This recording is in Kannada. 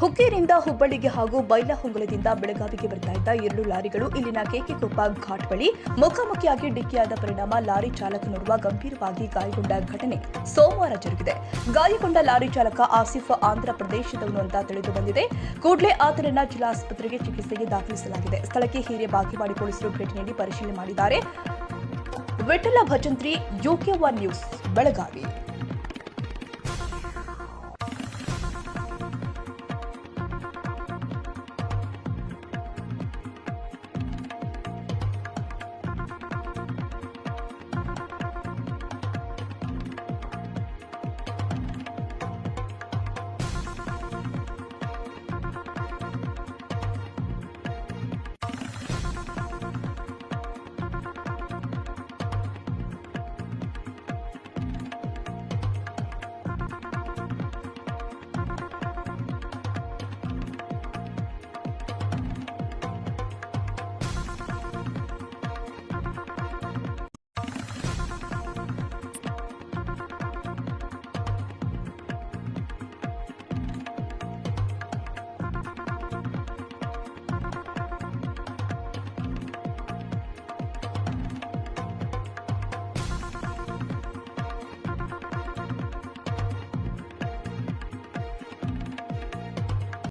ಹುಕ್ಕೇರಿಯಿಂದ ಹುಬ್ಬಳ್ಳಿಗೆ ಹಾಗೂ ಬೈಲಹೊಂಗಲದಿಂದ ಬೆಳಗಾವಿಗೆ ಬರ್ತಾ ಇದ್ದ 2 ಲಾರಿಗಳು ಇಲ್ಲಿನ ಕೆಕೆಕೊಪ್ಪ ಘಾಟ್ ಬಳಿ ಮುಖಾಮುಖಿಯಾಗಿ ಡಿಕ್ಕಿಯಾದ ಪರಿಣಾಮ ಲಾರಿ ಚಾಲಕನೋರ್ವ ಗಂಭೀರವಾಗಿ ಗಾಯಗೊಂಡ ಘಟನೆ ಸೋಮವಾರ ಜರುಗಿದೆ. ಗಾಯಗೊಂಡ ಲಾರಿ ಚಾಲಕ ಆಸಿಫ್ ಆಂಧ್ರ ಪ್ರದೇಶದವನು ಅಂತ ತಿಳಿದು ಬಂದಿದೆ. ಕೂಡಲೇ ಆತನನ್ನ ಜಿಲ್ಲಾಸ್ಪತ್ರೆಗೆ ಚಿಕಿತ್ಸೆಗೆ ದಾಖಲಿಸಲಾಗಿದೆ. ಸ್ಥಳಕ್ಕೆ ಹಿರೇಬಾಗೇವಾಡಿ ಪೊಲೀಸರು ಭೇಟಿ ನೀಡಿ ಪರಿಶೀಲನೆ ಮಾಡಿದ್ದಾರೆ. Vithal Bhajantri, UK1 news, Belagavi.